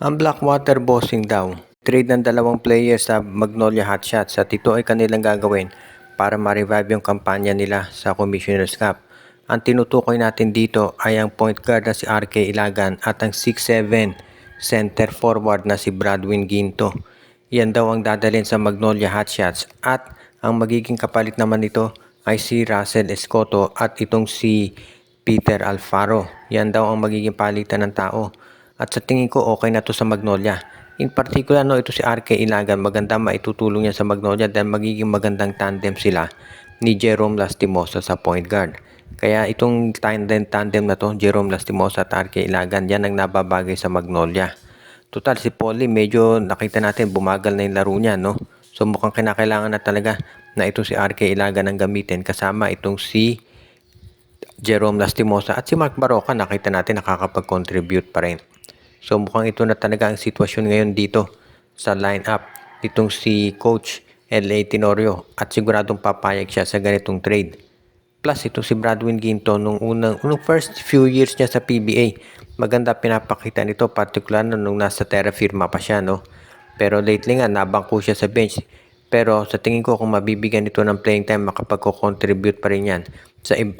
Ang Blackwater Bossing daw, trade ng dalawang players sa Magnolia Hotshots at ito ay kanilang gagawin para ma-revive yung kampanya nila sa Commissioner's Cup. Ang tinutukoy natin dito ay ang point guard na si RK Ilagan at ang 6'7 center forward na si Bradwin Ginto. Yan daw ang dadalhin sa Magnolia Hotshots at ang magiging kapalit naman nito ay si Russell Escoto at itong si Peter Alfaro. Yan daw ang magiging palitan ng tao. At sa tingin ko okay na to sa Magnolia. In particular ito si RK Ilagan, maganda maitutulong niya sa Magnolia dahil magiging magandang tandem sila ni Jerome Lastimosa sa point guard. Kaya itong tandem na to, Jerome Lastimosa at RK Ilagan, yan ang nababagay sa Magnolia. Total si Polly medyo nakita natin bumagal na yung laro niya, no? So mukhang kinakailangan na talaga na ito si RK Ilagan ang gamitin kasama itong si Jerome Lastimosa at si Mark Baroka, nakita natin nakakapag-contribute pa rin. So mukhang ito na talaga ang sitwasyon ngayon dito sa lineup nitong si Coach L.A. Tenorio at siguradong papayag siya sa ganitong trade. Plus ito si Bradwin Ginto nung first few years niya sa PBA. Maganda pinapakita nito, particular na nung nasa Terra Firma pa siya, no? Pero lately nga nabangko siya sa bench. Pero sa tingin ko kung mabibigyan ito ng playing time, makapag-contribute pa rin yan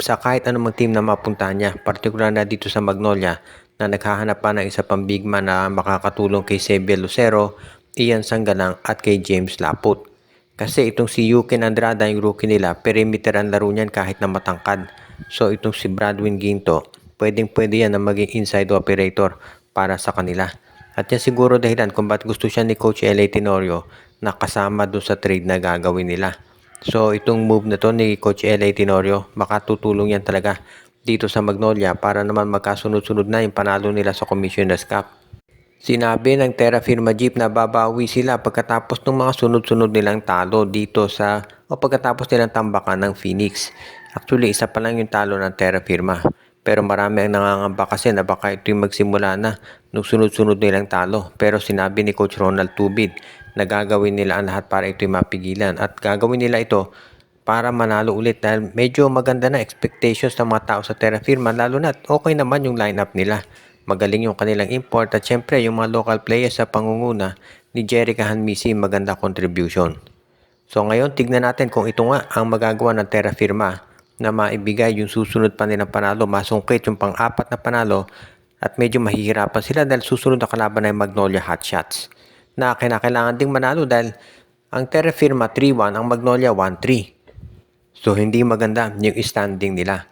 sa kahit anumang team na mapuntahan niya, particular na dito sa Magnolia na naghahanap pa ng isa pang big man na makakatulong kay Xavier Lucero, Ian Sanggalang at kay James Laput. Kasi itong si Yukin Andrada, yung rookie nila, perimeter ang laro niyan kahit na matangkad. So itong si Bradwin Ginto, pwede yan na maging inside operator para sa kanila. At yan siguro dahilan kung ba't gusto siya ni Coach L.A. Tenorio na kasama doon sa trade na gagawin nila. So itong move na to ni Coach L.A. Tenorio, makatutulong yan talaga dito sa Magnolia para naman magkasunod-sunod na yung panalo nila sa Commissioner's Cup. Sinabi ng Terra Firma Jeep na babawi sila pagkatapos ng mga sunod-sunod nilang talo dito pagkatapos nilang tambakan ng Phoenix. Actually, isa pa lang yung talo ng Terra Firma. Pero marami ang nangangamba kasi na baka ito yung magsimula na nung sunod-sunod nilang talo. Pero sinabi ni Coach Ronald Tubid na gagawin nila ang lahat para ito yung mapigilan. At gagawin nila ito para manalo ulit dahil medyo maganda na expectations ng mga tao sa Terra Firma, lalo na okay naman yung lineup nila. Magaling yung kanilang import at syempre yung mga local players sa pangunguna ni Jerica Hanmisi, maganda contribution. So ngayon tignan natin kung ito nga ang magagawa ng Terra Firma na maibigay yung susunod pa nilang panalo, masungkit yung pang-apat na panalo at medyo mahihirapan sila dahil susunod na kalaban ay Magnolia Hotshots na kinakailangan ding manalo dahil ang Terra Firma 3-1, ang Magnolia 1-3. So hindi maganda yung standing nila.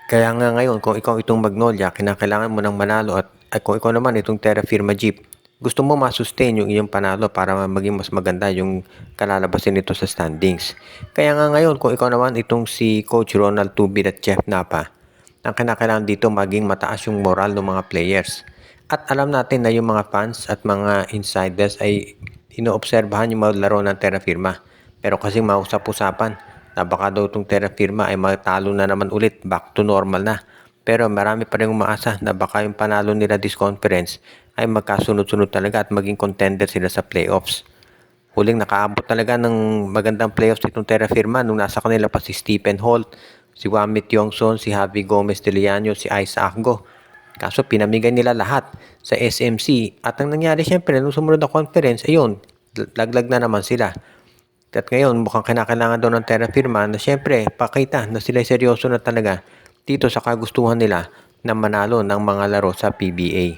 Kaya nga ngayon kung ikaw itong Magnolia, kinakailangan mo ng manalo at kung ikaw naman itong Terra Firma Jeep, gusto mo ma-sustain yung iyong panalo para maging mas maganda yung kalalabasin nito sa standings. Kaya nga ngayon kung ikaw naman itong si Coach Ronald Tubid at Jeff Napa, ang kinakailangan dito maging mataas yung moral ng mga players. At alam natin na yung mga fans at mga insiders ay inoobserbahan yung mga laro ng Terra Firma. Pero kasi mausap-usapan na baka daw itong Terra Firma ay matalo na naman ulit, back to normal na. Pero marami pa rin umaasa na baka yung panalo nila this conference ay magkasunod-sunod talaga at maging contender sila sa playoffs. Huling nakaabot talaga ng magandang playoffs itong Terra Firma nung nasa kanila pa si Stephen Holt, si Wamit Yongson, si Javi Gomez de Leano, si Isaac Go. Kaso pinamigay nila lahat sa SMC at ang nangyari syempre nung sumunod na conference, ayun, laglag na naman sila. At ngayon mukhang kinakailangan daw ng Terra Firma na syempre pakita na sila seryoso na talaga dito sa kagustuhan nila na manalo ng mga laro sa PBA.